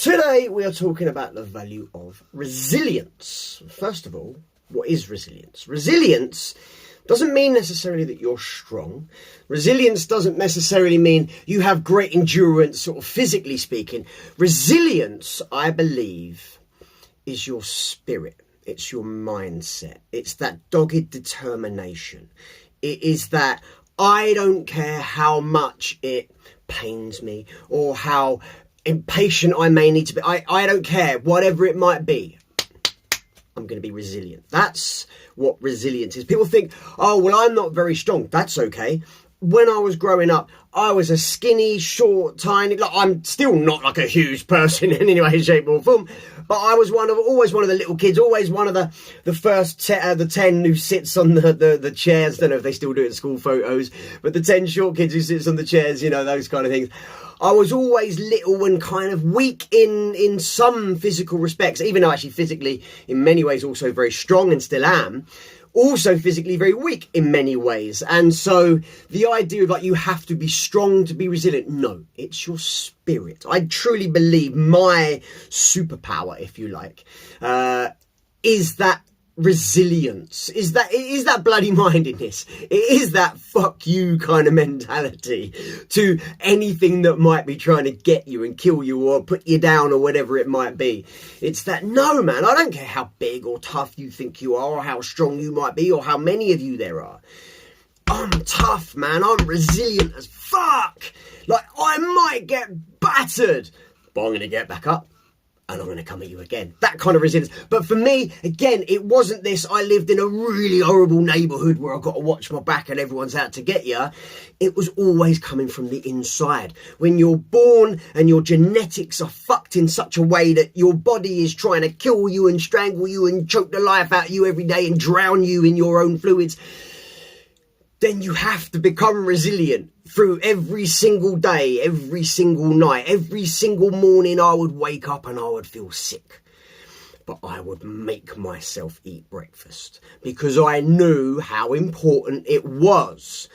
Today we are talking about the value of resilience. First of all, what is resilience? Resilience doesn't mean necessarily that you're strong. Resilience doesn't necessarily mean you have great endurance, sort of physically speaking. Resilience, I believe, is your spirit. It's your mindset. It's that dogged determination. It is that I don't care how much it pains me or how impatient I may need to be. I don't care, whatever it might be. I'm going to be resilient. That's what resilience is. People think, oh, well, I'm not very strong. That's okay. When I was growing up, I was a skinny, short, tiny, I'm still not like a huge person in any way, shape or form, but I was always one of the little kids, always one of the first the 10 who sits on the chairs. Don't know if they still do it in school photos, but the 10 short kids who sits on the chairs, you know, those kind of things. I was always little and kind of weak in some physical respects, even though actually physically in many ways also very strong and still am. Also physically very weak in many ways. And so the idea of like you have to be strong to be resilient, no, it's your spirit. I truly believe my superpower, if you like, is that resilience, is that bloody mindedness. It is that fuck you kind of mentality to anything that might be trying to get you and kill you or put you down or whatever it might be. It's that, no man, I don't care how big or tough you think you are or how strong you might be or how many of you there are. I'm tough, man. I'm resilient as fuck. Like, I might get battered, but I'm going to get back up. And I'm going to come at you again. That kind of resilience. But for me, again, it wasn't this, I lived in a really horrible neighbourhood where I've got to watch my back and everyone's out to get you. It was always coming from the inside. When you're born and your genetics are fucked in such a way that your body is trying to kill you and strangle you and choke the life out of you every day and drown you in your own fluids, then you have to become resilient through every single day, every single night, every single morning. I would wake up and I would feel sick, but I would make myself eat breakfast because I knew how important it was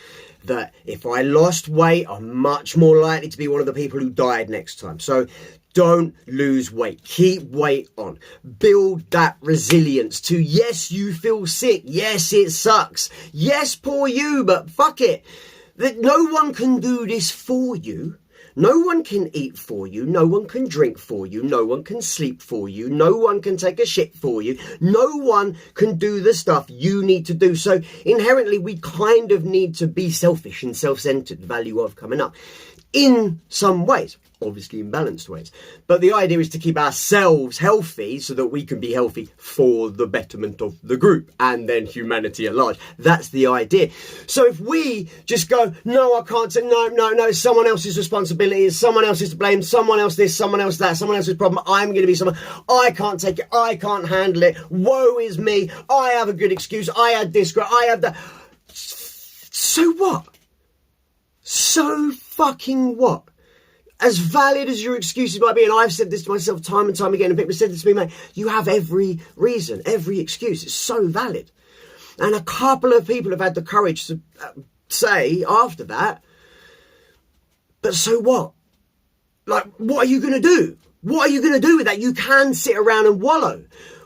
that if I lost weight, I'm much more likely to be one of the people who died next time. So don't lose weight. Keep weight on. Build that resilience to, yes, you feel sick. Yes, it sucks. Yes, poor you, but fuck it. That no one can do this for you. No one can eat for you. No one can drink for you. No one can sleep for you. No one can take a shit for you. No one can do the stuff you need to do. So inherently, we kind of need to be selfish and self-centered, value of coming up in some ways. Obviously in balanced ways. But the idea is to keep ourselves healthy so that we can be healthy for the betterment of the group and then humanity at large. That's the idea. So if we just go, no, I can't say, no, it's someone else's responsibility, it's someone else's to blame, someone else this, someone else that, someone else's problem, I'm going to be someone, I can't take it, I can't handle it, woe is me, I have a good excuse, I had this, I have that. So what? So fucking what? As valid as your excuses might be, and I've said this to myself time and time again, and people have said this to me, mate, you have every reason, every excuse. It's so valid. And a couple of people have had the courage to say after that, but so what? Like, what are you going to do? What are you going to do with that? You can sit around and wallow.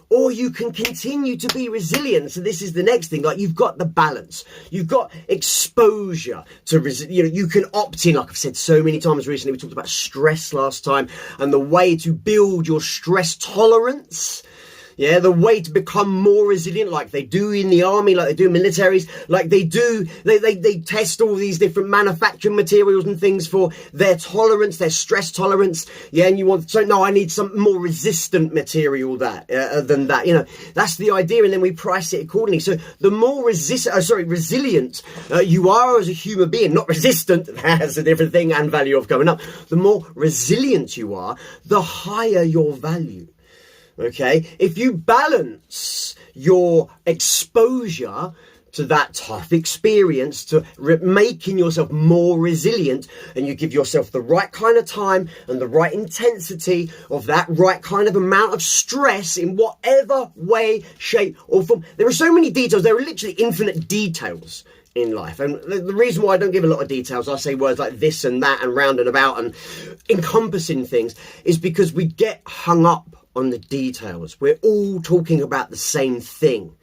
Or you can continue to be resilient. So this is the next thing. Like, you've got the balance. You've got exposure to, you can opt in. Like I've said so many times recently, we talked about stress last time and the way to build your stress tolerance. Yeah, the way to become more resilient, like they do in the army, like they do in militaries, like they do, they test all these different manufacturing materials and things for their tolerance, their stress tolerance. Yeah, and you want, so no, I need some more resistant material than that, you know, that's the idea. And then we price it accordingly. So the more resilient you are as a human being, not resistant, that's a different thing and value of coming up. The more resilient you are, the higher your value. Okay, if you balance your exposure to that tough experience, to making yourself more resilient, and you give yourself the right kind of time and the right intensity of that right kind of amount of stress in whatever way, shape or form. There are so many details. There are literally infinite details in life. And the reason why I don't give a lot of details, I say words like this and that and round and about and encompassing things, is because we get hung up on the details. We're all talking about the same thing.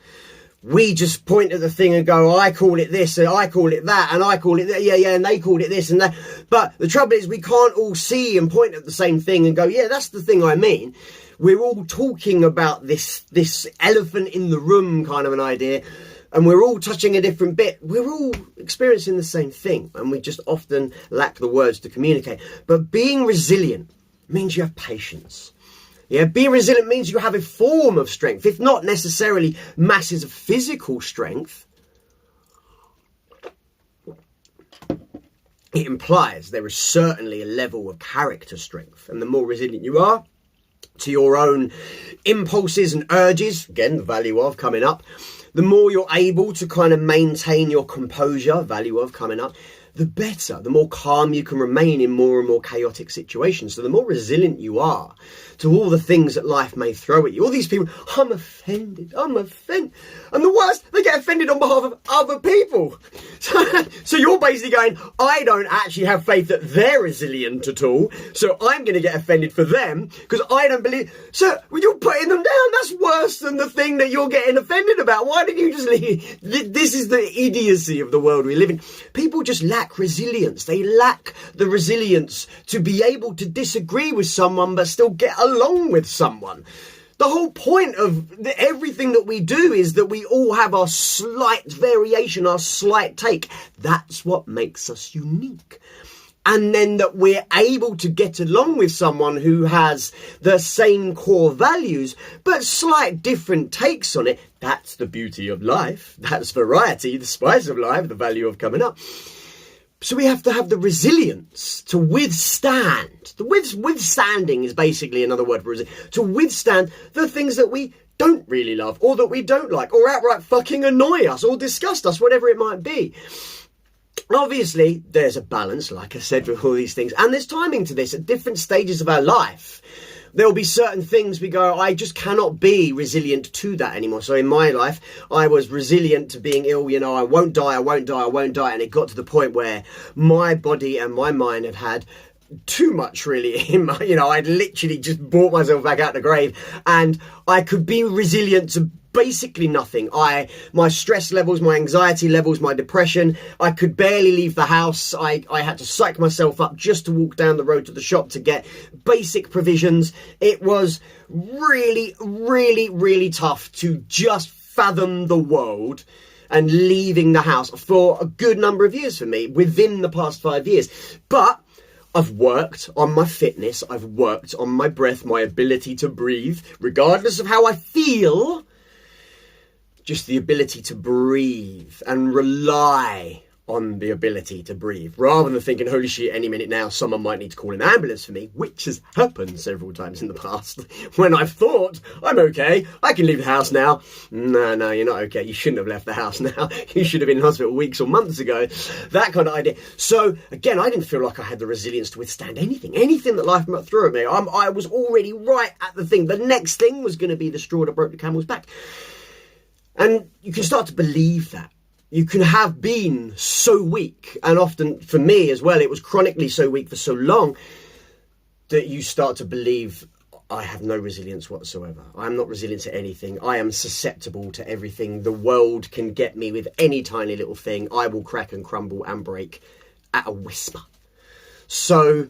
We just point at the thing and go, I call it this, and I call it that, and I call it that, yeah, and they called it this and that. But the trouble is we can't all see and point at the same thing and go, yeah, that's the thing I mean. We're all talking about this elephant in the room kind of an idea, and we're all touching a different bit. We're all experiencing the same thing, and we just often lack the words to communicate. But being resilient means you have patience. Yeah, being resilient means you have a form of strength, if not necessarily masses of physical strength. It implies there is certainly a level of character strength. And the more resilient you are to your own impulses and urges, again, the value of coming up, the more you're able to kind of maintain your composure, value of coming up, the better, the more calm you can remain in more and more chaotic situations. So the more resilient you are to all the things that life may throw at you. All these people, I'm offended. And the worst, they get offended on behalf of other people. So you're basically going, I don't actually have faith that they're resilient at all, so I'm going to get offended for them because I don't believe. So you're putting them down. That's worse than the thing that you're getting offended about. Why didn't you just leave? This is the idiocy of the world we live in. People just lack resilience. They lack the resilience to be able to disagree with someone but still get along with someone. The whole point of everything that we do is that we all have our slight variation, our slight take. That's what makes us unique. And then that we're able to get along with someone who has the same core values, but slight different takes on it. That's the beauty of life. That's variety, the spice of life, the value of coming up. So we have to have the resilience to withstand. The withstanding is basically another word for resilience. To withstand the things that we don't really love, or that we don't like, or outright fucking annoy us, or disgust us, whatever it might be. Obviously, there's a balance, like I said, with all these things. And there's timing to this at different stages of our life. There'll be certain things we go, I just cannot be resilient to that anymore. So in my life, I was resilient to being ill. I won't die. And it got to the point where my body and my mind have had too much really in my, I'd literally just brought myself back out the grave, and I could be resilient to basically nothing. My stress levels, my anxiety levels, my depression, I could barely leave the house. I had to psych myself up just to walk down the road to the shop to get basic provisions. It was really, really, really tough to just fathom the world and leaving the house for a good number of years for me, within the past 5 years. But I've worked on my fitness, I've worked on my breath, my ability to breathe, regardless of how I feel. Just the ability to breathe and rely on the ability to breathe, rather than thinking, holy shit, any minute now someone might need to call an ambulance for me, which has happened several times in the past when I've thought, I'm okay, I can leave the house now. No, you're not okay. You shouldn't have left the house now. You should have been in hospital weeks or months ago. That kind of idea. So again, I didn't feel like I had the resilience to withstand anything that life threw at me. I was already right at the thing. The next thing was going to be the straw that broke the camel's back. And you can start to believe that. You can have been so weak, and often for me as well, it was chronically so weak for so long that you start to believe, I have no resilience whatsoever. I'm not resilient to anything. I am susceptible to everything. The world can get me with any tiny little thing. I will crack and crumble and break at a whisper. So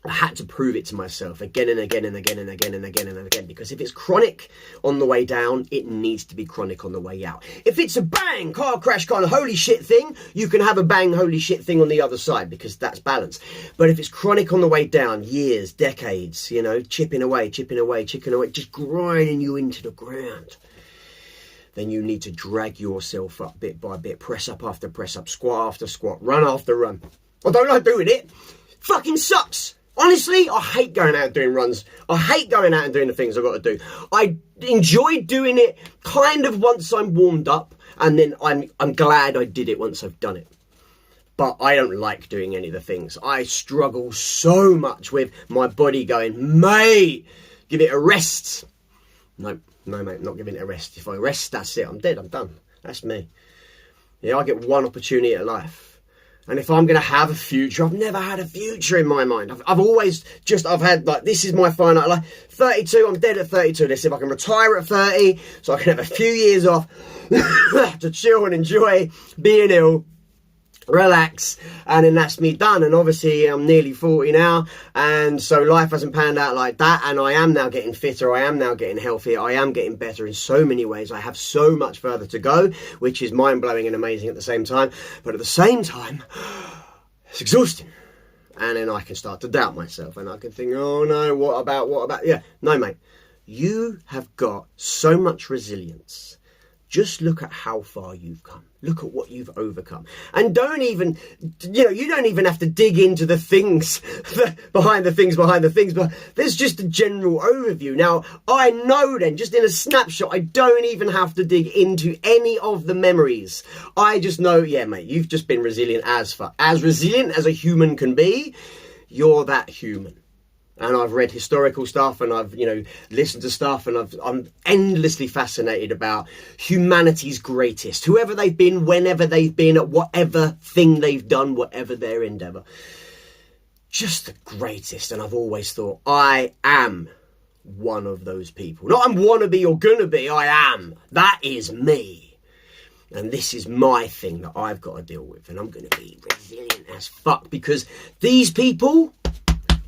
I had to prove it to myself again and again and again and again and again and again, because if it's chronic on the way down, it needs to be chronic on the way out. If it's a bang, car crash kind of holy shit thing, you can have a bang, holy shit thing on the other side, because that's balance. But if it's chronic on the way down, years, decades, chipping away, just grinding you into the ground, then you need to drag yourself up bit by bit, press up after press up, squat after squat, run after run. I don't like doing it. Fucking sucks. Honestly, I hate going out and doing runs. I hate going out and doing the things I've got to do. I enjoy doing it kind of once I'm warmed up, and then I'm glad I did it once I've done it. But I don't like doing any of the things. I struggle so much with my body going, mate, give it a rest. No, mate, not giving it a rest. If I rest, that's it. I'm dead. I'm done. That's me. Yeah, I get one opportunity at life. And if I'm going to have a future, I've never had a future in my mind. I've had, like, this is my finite life. 32, I'm dead at 32. Let's see if I can retire at 30 so I can have a few years off to chill and enjoy being ill, relax, and then that's me done. And obviously I'm nearly 40 now, and so life hasn't panned out like that, and I am now getting fitter, I am now getting healthier, I am getting better in so many ways. I have so much further to go, which is mind-blowing and amazing at the same time, but at the same time it's exhausting. And then I can start to doubt myself, and I can think, oh no, what about, yeah, no mate, you have got so much resilience. Just look at how far you've come. Look at what you've overcome. And don't even, you don't even have to dig into the things behind the things, but there's just a general overview. Now, I know then, just in a snapshot, I don't even have to dig into any of the memories. I just know, yeah, mate, you've just been resilient as fuck. As resilient as a human can be, you're that human. And I've read historical stuff, and I've, listened to stuff, and I'm endlessly fascinated about humanity's greatest. Whoever they've been, whenever they've been, at whatever thing they've done, whatever their endeavour. Just the greatest. And I've always thought, I am one of those people. Not I'm wannabe or gonna be, I am. That is me. And this is my thing that I've got to deal with. And I'm going to be resilient as fuck, because these people,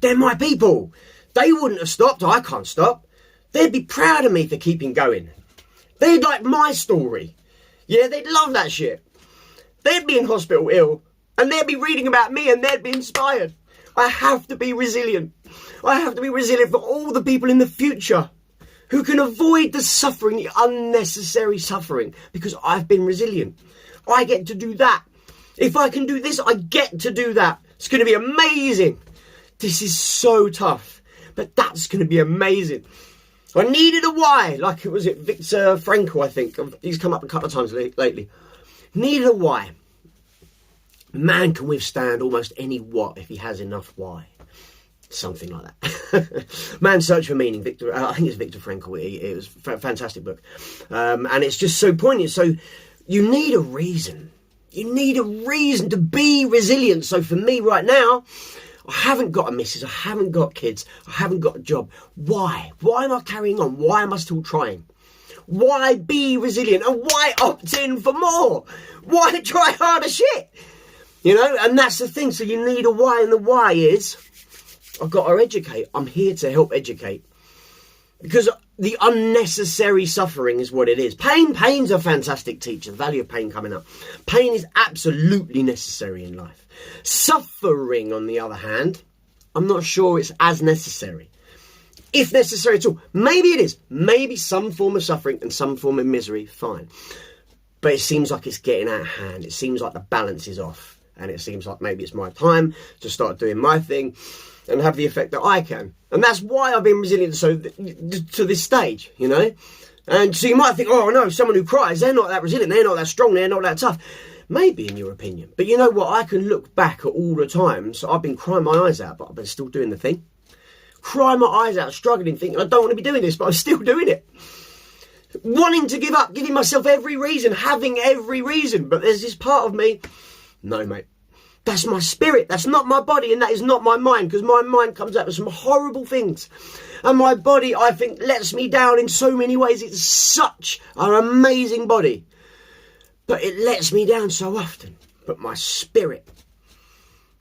they're my people. They wouldn't have stopped. I can't stop. They'd be proud of me for keeping going. They'd like my story. Yeah, they'd love that shit. They'd be in hospital ill, and they'd be reading about me, and they'd be inspired. I have to be resilient. I have to be resilient for all the people in the future who can avoid the suffering, the unnecessary suffering, because I've been resilient. I get to do that. If I can do this, I get to do that. It's going to be amazing. This is so tough, but that's going to be amazing. I needed a why, like it was Viktor Frankl, I think. He's come up a couple of times lately. Needed a why. Man can withstand almost any what if he has enough why. Something like that. Man's Search for Meaning. I think it's Viktor Frankl. It was a fantastic book. And it's just so poignant. So you need a reason. You need a reason to be resilient. So for me right now, I haven't got a missus, I haven't got kids, I haven't got a job. Why? Why am I carrying on? Why am I still trying? Why be resilient? And why opt in for more? Why try harder shit? And that's the thing. So you need a why, and the why is, I've got to educate. I'm here to help educate. Because the unnecessary suffering is what it is. Pain's a fantastic teacher. The value of pain coming up. Pain is absolutely necessary in life. Suffering, on the other hand, I'm not sure it's as necessary. If necessary at all. Maybe it is. Maybe some form of suffering and some form of misery, fine. But it seems like it's getting out of hand. It seems like the balance is off. And it seems like maybe it's my time to start doing my thing and have the effect that I can. And that's why I've been resilient to this stage, And so you might think, oh no, someone who cries, they're not that resilient, they're not that strong, they're not that tough. Maybe in your opinion. But you know what? I can look back at all the times I've been crying my eyes out, but I've been still doing the thing. Crying my eyes out, struggling, thinking I don't want to be doing this, but I'm still doing it. Wanting to give up, giving myself every reason, having every reason. But there's this part of me, no mate. That's my spirit, that's not my body, and that is not my mind, because my mind comes out with some horrible things. And my body, I think, lets me down in so many ways. It's such an amazing body. But it lets me down so often. But my spirit,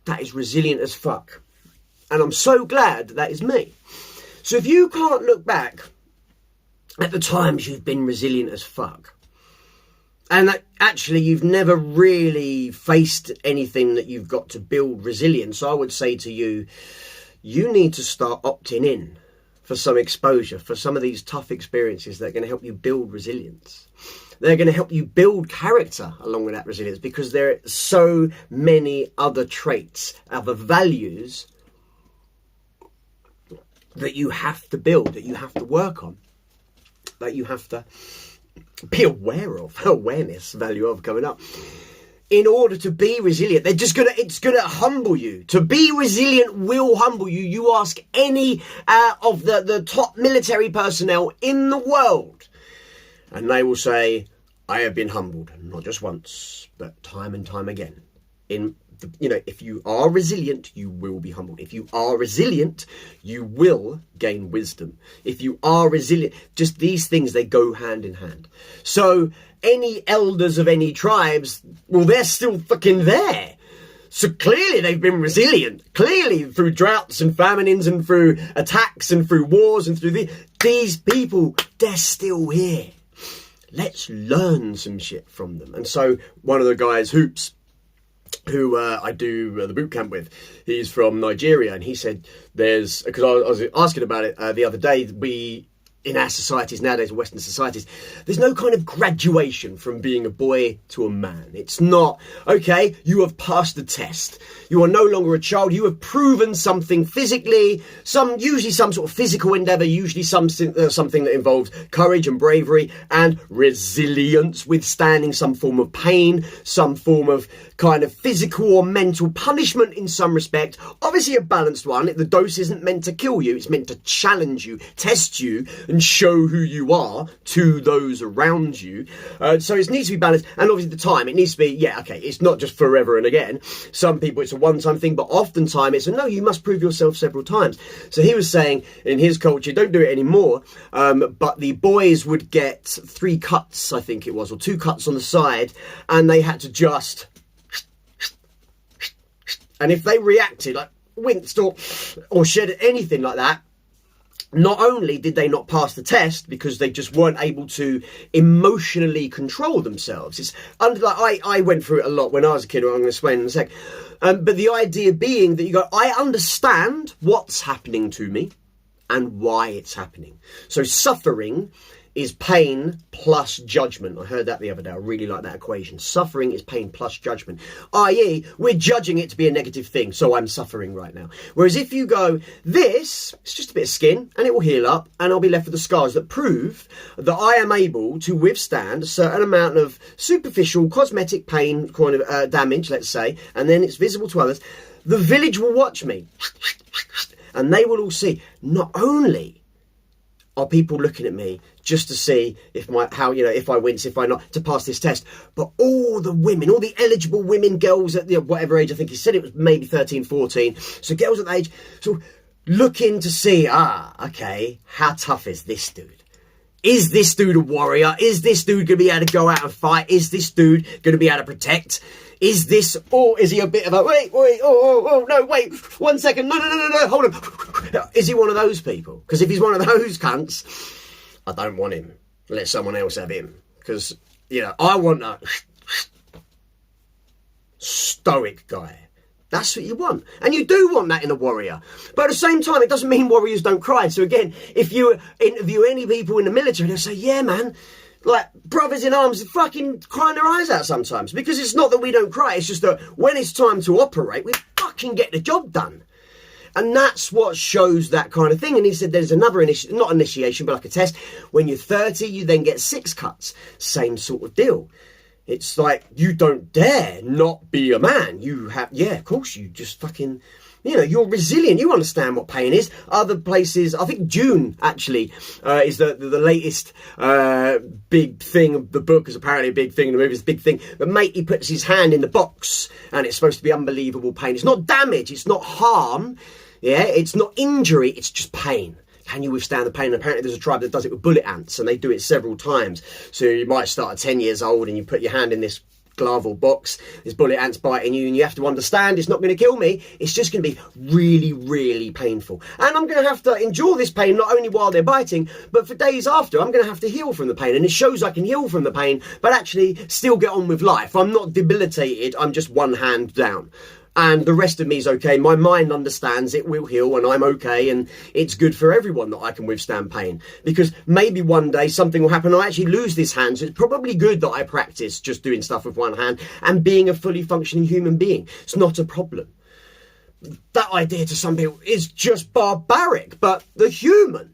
that is resilient as fuck. And I'm so glad that is me. So if you can't look back at the times you've been resilient as fuck, and that actually you've never really faced anything that you've got to build resilience, I would say to you, you need to start opting in for some exposure, for some of these tough experiences that are going to help you build resilience. They're going to help you build character along with that resilience, because there are so many other traits, other values that you have to build, that you have to work on, that you have to be aware of, awareness, value of coming up, in order to be resilient. It's gonna humble you. To be resilient will humble you. You ask any of the top military personnel in the world, and they will say, I have been humbled, not just once, but time and time again. If you are resilient, you will be humbled. If you are resilient, you will gain wisdom. If you are resilient, just these things, they go hand in hand. So any elders of any tribes, well, they're still fucking there. So clearly they've been resilient. Clearly through droughts and famines and through attacks and through wars and through these people, they're still here. Let's learn some shit from them. And so one of the guys, Hoops, who I do the boot camp with, he's from Nigeria, and he said because I was asking about it the other day, in our societies nowadays, Western societies, there's no kind of graduation from being a boy to a man. It's not, okay, you have passed the test. You are no longer a child. You have proven something physically, usually some sort of physical endeavour, usually something that involves courage and bravery and resilience, withstanding some form of pain, some form of kind of physical or mental punishment in some respect. Obviously a balanced one. The dose isn't meant to kill you. It's meant to challenge you, test you, and show who you are to those around you. So it needs to be balanced. And obviously the time, it needs to be, it's not just forever and again. Some people it's a one-time thing, but oftentimes it's no, you must prove yourself several times. So he was saying in his culture, don't do it anymore, but the boys would get 3 cuts, I think it was, or 2 cuts on the side, and they had to just... And if they reacted, like winced or shed anything like that, not only did they not pass the test because they just weren't able to emotionally control themselves. It's I went through it a lot when I was a kid. I'm going to explain in a sec. But the idea being that you go, I understand what's happening to me and why it's happening. So suffering is pain plus judgment. I heard that the other day. I really like that equation. Suffering is pain plus judgment. I.e., we're judging it to be a negative thing, so I'm suffering right now. Whereas if you go, it's just a bit of skin, and it will heal up, and I'll be left with the scars that prove that I am able to withstand a certain amount of superficial cosmetic pain, kind of damage, let's say, and then it's visible to others. The village will watch me, and they will all see, not only are people looking at me just to see if I wince, if I not, to pass this test, but all the women, all the eligible women, girls at whatever age, I think he said it was maybe 13, 14, so girls at that age, so looking to see, okay, how tough is this dude? Is this dude a warrior? Is this dude going to be able to go out and fight? Is this dude going to be able to protect? Is this, or is he a bit of a, wait, no, wait, 1 second, no, hold on. Is he one of those people? Because if he's one of those cunts, I don't want him. Let someone else have him. Because, I want a stoic guy. That's what you want. And you do want that in a warrior. But at the same time, it doesn't mean warriors don't cry. So again, if you interview any people in the military, they'll say, yeah, man, like brothers in arms fucking crying their eyes out sometimes. Because it's not that we don't cry. It's just that when it's time to operate, we fucking get the job done. And that's what shows that kind of thing. And he said there's another not initiation, but like a test. When you're 30, you then get 6 cuts. Same sort of deal. It's like, you don't dare not be a man. You have, of course, you just fucking, you're resilient. You understand what pain is. Other places, I think June, actually, is the latest big thing of the book, is apparently a big thing, the movie's a big thing. But mate, he puts his hand in the box, and it's supposed to be unbelievable pain. It's not damage, it's not harm, it's not injury, it's just pain. Can you withstand the pain? And apparently there's a tribe that does it with bullet ants, and they do it several times. So you might start at 10 years old and you put your hand in this glove or box, there's bullet ants biting you, and you have to understand it's not going to kill me, it's just going to be really, really painful. And I'm going to have to endure this pain not only while they're biting, but for days after. I'm going to have to heal from the pain, and it shows I can heal from the pain, but actually still get on with life. I'm not debilitated, I'm just one hand down. And the rest of me is okay. My mind understands it will heal, and I'm okay, and it's good for everyone that I can withstand pain. Because maybe one day something will happen, I actually lose this hand, so it's probably good that I practice just doing stuff with one hand and being a fully functioning human being. It's not a problem. That idea to some people is just barbaric, but the human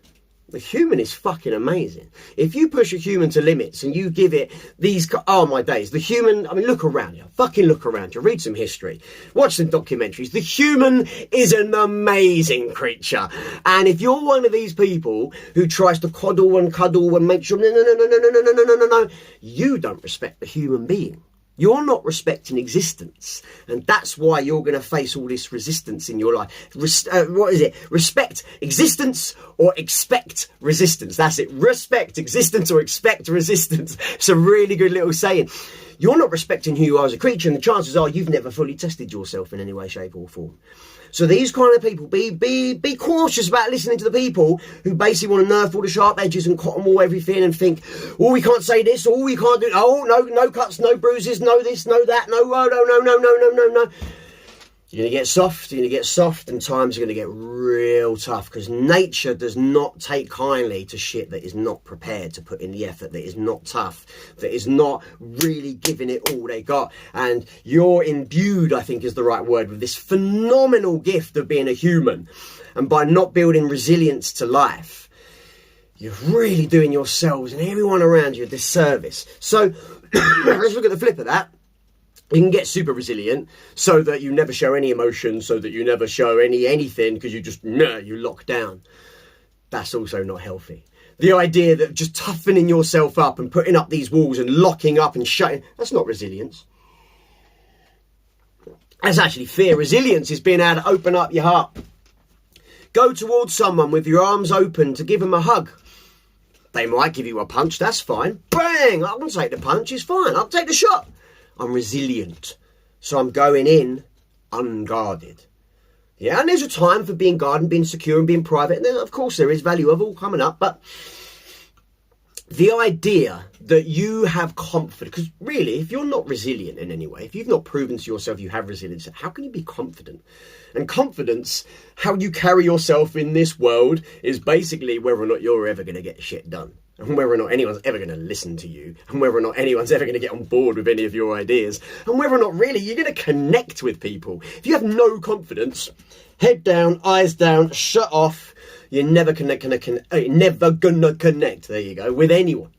The human is fucking amazing. If you push a human to limits and you give it these... Oh, my days. The human... I mean, look around you. Fucking look around you. Read some history. Watch some documentaries. The human is an amazing creature. And if you're one of these people who tries to coddle and make sure... No. You don't respect the human being. You're not respecting existence, and that's why you're going to face all this resistance in your life. What is it? Respect existence or expect resistance. That's it. Respect existence or expect resistance. It's a really good little saying. You're not respecting who you are as a creature, and the chances are you've never fully tested yourself in any way, shape or form. So these kind of people, be cautious about listening to the people who basically want to nerf all the sharp edges and cotton wool everything and think, oh, we can't say this, oh, we can't do, oh, no cuts, no bruises, no this, no that, no, no. You're going to get soft, and times are going to get real tough, because nature does not take kindly to shit that is not prepared to put in the effort, that is not tough, that is not really giving it all they got. And you're imbued, I think is the right word, with this phenomenal gift of being a human. And by not building resilience to life, you're really doing yourselves and everyone around you a disservice. So let's look at the flip of that. You can get super resilient so that you never show any emotion, so that you never show anything, because you just, you lock down. That's also not healthy. The idea that just toughening yourself up and putting up these walls and locking up and shutting, that's not resilience. That's actually fear. Resilience is being able to open up your heart. Go towards someone with your arms open to give them a hug. They might give you a punch, that's fine. Bang! I can take the punch, it's fine. I'll take the shot. I'm resilient, so I'm going in unguarded. Yeah, and there's a time for being guarded, being secure and being private. And then, of course, there is value of all coming up. But the idea that you have confidence, because really, if you're not resilient in any way, if you've not proven to yourself you have resilience, how can you be confident? And confidence, how you carry yourself in this world, is basically whether or not you're ever going to get shit done. And whether or not anyone's ever going to listen to you, and whether or not anyone's ever going to get on board with any of your ideas, and whether or not really you're going to connect with people. If you have no confidence, head down, eyes down, shut off, you're never gonna connect, there you go, with anyone.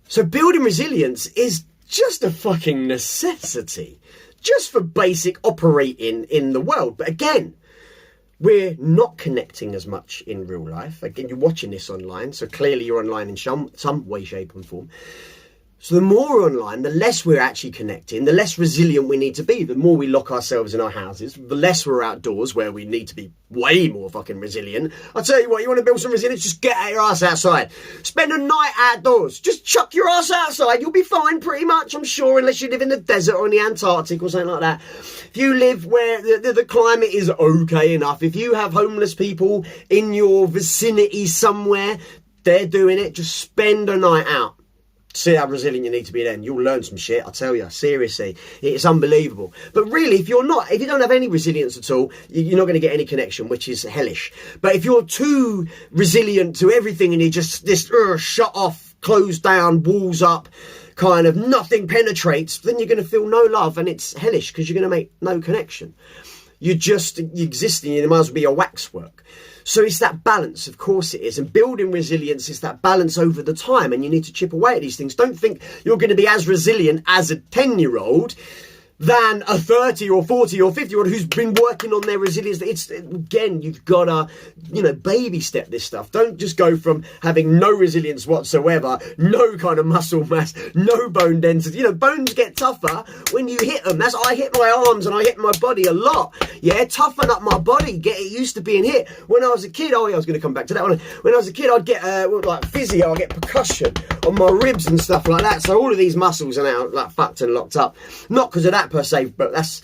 So building resilience is just a fucking necessity, just for basic operating in the world. But again, we're not connecting as much in real life. Again, you're watching this online, so clearly you're online in some way, shape and form. So the more we're online, the less we're actually connecting, the less resilient we need to be. The more we lock ourselves in our houses, the less we're outdoors, where we need to be way more fucking resilient. I'll tell you what, you want to build some resilience, just get your ass outside. Spend a night outdoors. Just chuck your ass outside. You'll be fine pretty much, I'm sure, unless you live in the desert or in the Antarctic or something like that. If you live where the climate is okay enough, if you have homeless people in your vicinity somewhere, they're doing it, just spend a night out. See how resilient you need to be then. You'll learn some shit, I tell you. Seriously. It's unbelievable. But really, if you don't have any resilience at all, you're not going to get any connection, which is hellish. But if you're too resilient to everything and you're just this shut off, closed down, walls up, kind of nothing penetrates, then you're going to feel no love, and it's hellish because you're going to make no connection. You're existing, you might as well be a waxwork. So it's that balance, of course it is. And building resilience is that balance over the time. And you need to chip away at these things. Don't think you're going to be as resilient as a 10-year-old than a 30 or 40 or 50-year-old who's been working on their resilience. It's, again, you've got to, baby step this stuff. Don't just go from having no resilience whatsoever, no kind of muscle mass, no bone density. Bones get tougher when you hit them. I hit my arms and I hit my body a lot. Yeah, toughen up my body, get it used to being hit. When I was a kid, I was going to come back to that one. When I was a kid, I'd get physio, I'd get percussion on my ribs and stuff like that. So all of these muscles are now fucked and locked up. Not because of that per se, but that's,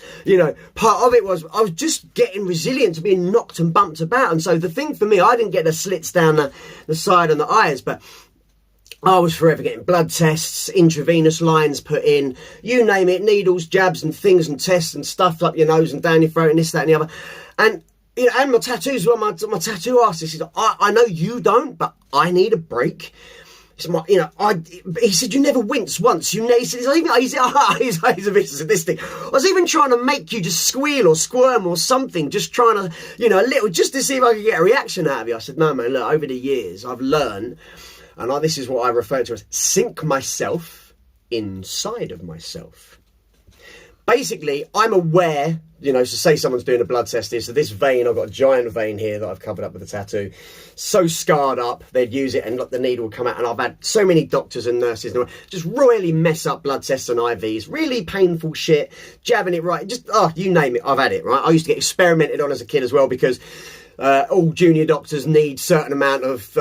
part of it was I was just getting resilient to being knocked and bumped about. And so the thing for me, I didn't get the slits down the side and the eyes, but I was forever getting blood tests, intravenous lines put in, you name it, needles, jabs and things and tests and stuff up your nose and down your throat and this, that and the other. And and my tattoos, well, my tattoo artist says, I know you don't, but I need a break. It's my, he said, you never wince once. He said, he's a bit sadistic. I was even trying to make you just squeal or squirm or something, just trying to, a little, just to see if I could get a reaction out of you. I said, no, man, look, over the years, I've learned, and this is what I refer to as sink myself inside of myself. Basically, I'm aware, so say someone's doing a blood test here, so this vein, I've got a giant vein here that I've covered up with a tattoo, so scarred up, they'd use it and the needle would come out, and I've had so many doctors and nurses just royally mess up blood tests and IVs, really painful shit, jabbing it right, just, you name it, I've had it, right? I used to get experimented on as a kid as well, because all junior doctors need certain amount of,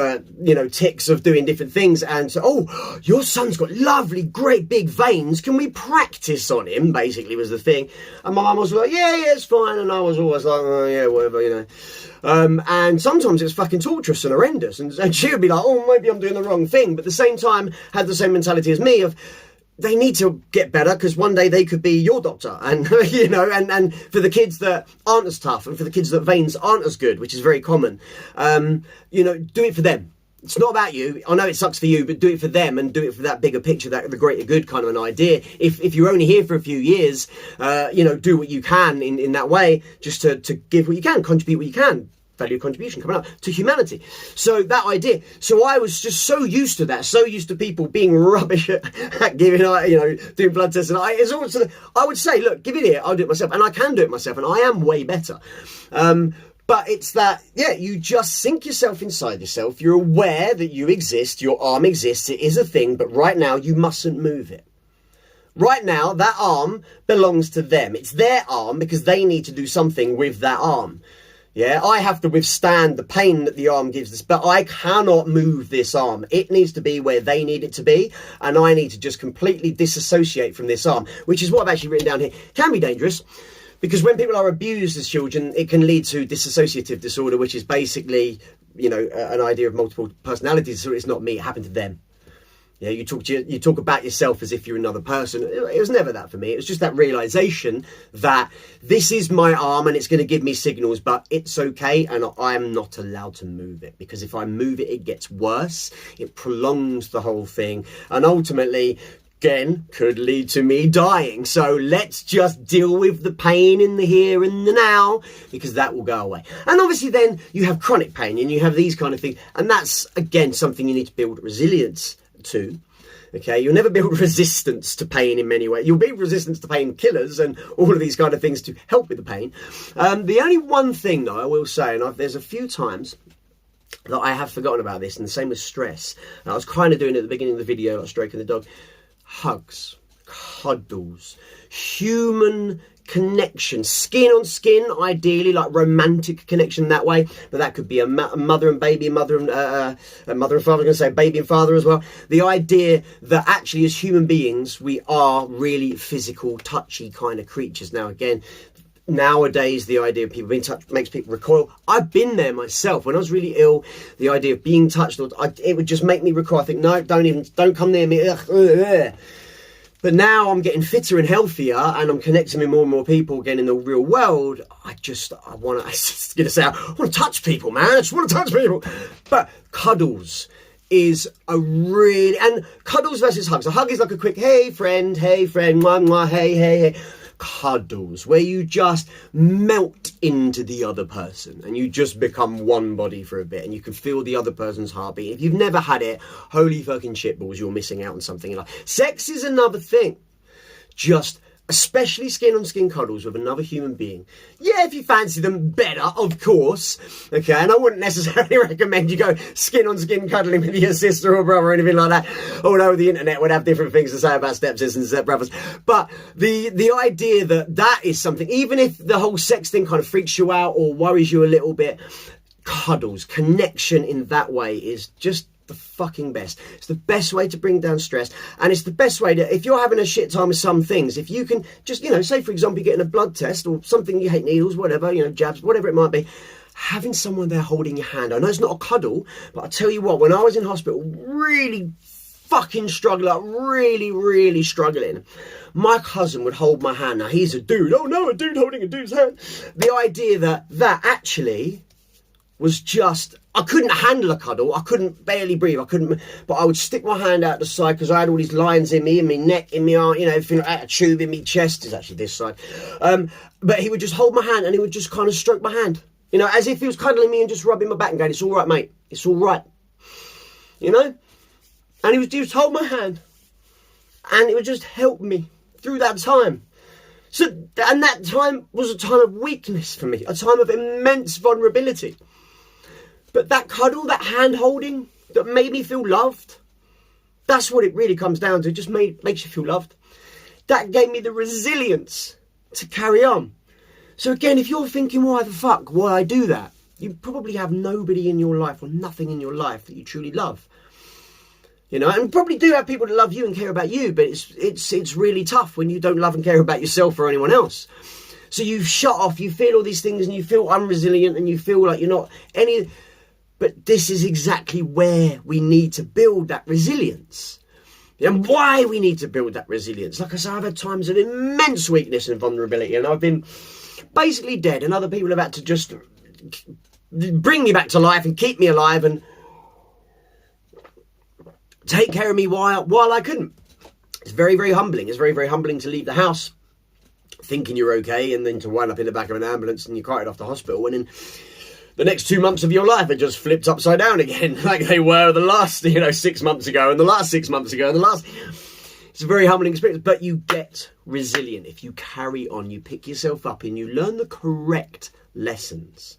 ticks of doing different things. And so, your son's got lovely, great big veins. Can we practice on him? Basically was the thing. And my mum was like, yeah, it's fine. And I was always like, oh, yeah, whatever, and sometimes it's fucking torturous and horrendous. And she would be like, oh, maybe I'm doing the wrong thing. But at the same time, had the same mentality as me of, they need to get better because one day they could be your doctor, and and for the kids that aren't as tough, and for the kids that veins aren't as good, which is very common, do it for them. It's not about you. I know it sucks for you, but do it for them, and do it for that bigger picture, that the greater good kind of an idea. If you're only here for a few years, do what you can in that way, just to give what you can, contribute what you can. Value contribution coming up to humanity. So that idea. So I was just so used to that, so used to people being rubbish at giving, doing blood tests. And it's also, I would say, look, give it here, I'll do it myself. And I can do it myself, and I am way better. But it's that, you just sink yourself inside yourself. You're aware that you exist, your arm exists, it is a thing, but right now you mustn't move it. Right now, that arm belongs to them. It's their arm because they need to do something with that arm. Yeah, I have to withstand the pain that the arm gives this, but I cannot move this arm. It needs to be where they need it to be, and I need to just completely disassociate from this arm, which is what I've actually written down here. Can be dangerous, because when people are abused as children, it can lead to dissociative disorder, which is basically, an idea of multiple personality disorder. It's not me, it happened to them. Yeah, you talk about yourself as if you're another person. It was never that for me. It was just that realization that this is my arm and it's going to give me signals, but it's okay, and I am not allowed to move it, because if I move it, it gets worse. It prolongs the whole thing, and ultimately, again, could lead to me dying. So let's just deal with the pain in the here and the now, because that will go away. And obviously then you have chronic pain and you have these kind of things, and that's, again, something you need to build resilience to. Okay, you'll never build resistance to pain in many ways. You'll build resistance to painkillers and all of these kind of things to help with the pain. The only one thing, though, I will say, and there's a few times that I have forgotten about this, and the same with stress. And I was kind of doing it at the beginning of the video, like stroking the dog. Hugs, cuddles, human connection, skin on skin, ideally, like romantic connection that way, but that could be a mother and baby, mother and father. I'm going to say baby and father as well. The idea that actually as human beings we are really physical, touchy kind of creatures. Now again, nowadays the idea of people being touched makes people recoil. I've been there myself. When I was really ill, the idea of being touched, it would just make me recoil. I think, no, don't come near me. Ugh. But now I'm getting fitter and healthier, and I'm connecting with more and more people again in the real world. I want to touch people, man. I just want to touch people. But cuddles is and cuddles versus hugs. A hug is like a quick, hey friend, mwah, mwah, hey. Cuddles, where you just melt into the other person and you just become one body for a bit, and you can feel the other person's heartbeat. If you've never had it, holy fucking shitballs, you're missing out on something in life. Sex is another thing. Just especially skin on skin cuddles with another human being. Yeah, if you fancy them better, of course. Okay, and I wouldn't necessarily recommend you go skin on skin cuddling with your sister or brother or anything like that. Although the internet would have different things to say about stepsisters and stepbrothers. But the idea that is something, even if the whole sex thing kind of freaks you out or worries you a little bit, cuddles, connection in that way is just the fucking best. It's the best way to bring down stress, and it's the best way to, if you're having a shit time with some things, if you can just, say for example, you're getting a blood test or something, you hate needles, whatever, jabs, whatever it might be, having someone there holding your hand. I know it's not a cuddle, but I tell you what, when I was in hospital, really fucking really struggling, my cousin would hold my hand. Now he's a dude. Oh no, a dude holding a dude's hand. The idea that actually was just, I couldn't handle a cuddle. I couldn't barely breathe. But I would stick my hand out the side because I had all these lines in me, in my neck, in my arm, you know, everything like that, a tube in my chest is actually this side. But he would just hold my hand and he would just kind of stroke my hand, you know, as if he was cuddling me and just rubbing my back and going, it's all right, mate. It's all right. You know? And he would just hold my hand and it would just help me through that time. So, and that time was a time of weakness for me, a time of immense vulnerability. But that cuddle, that hand holding, that made me feel loved, that's what it really comes down to. It just makes you feel loved. That gave me the resilience to carry on. So again, if you're thinking, why the fuck would I do that? You probably have nobody in your life or nothing in your life that you truly love. You know, and probably do have people that love you and care about you, but it's really tough when you don't love and care about yourself or anyone else. So you've shut off, you feel all these things and you feel unresilient and you feel like you're not any... But this is exactly where we need to build that resilience. And why we need to build that resilience. Like I say, I've had times of immense weakness and vulnerability and I've been basically dead and other people have had to just bring me back to life and keep me alive and take care of me while I couldn't. It's very, very humbling. It's very, very humbling to leave the house thinking you're okay and then to wind up in the back of an ambulance and you're carted off to hospital and then the next 2 months of your life are just flipped upside down again like they were the last, 6 months ago and the last 6 months ago and the last... It's a very humbling experience, but you get resilient if you carry on, you pick yourself up and you learn the correct lessons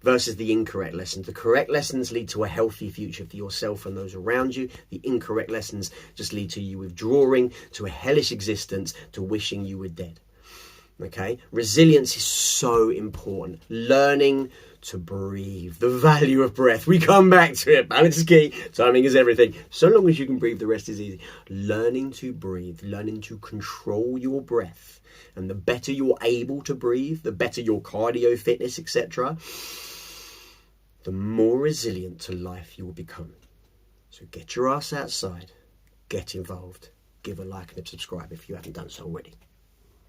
versus the incorrect lessons. The correct lessons lead to a healthy future for yourself and those around you. The incorrect lessons just lead to you withdrawing, to a hellish existence, to wishing you were dead. Okay? Resilience is so important. Learning to breathe. The value of breath. We come back to it. Balance is key. Timing is everything. So long as you can breathe, the rest is easy. Learning to breathe. Learning to control your breath. And the better you're able to breathe, the better your cardio fitness, etc., the more resilient to life you will become. So get your ass outside. Get involved. Give a like and a subscribe if you haven't done so already.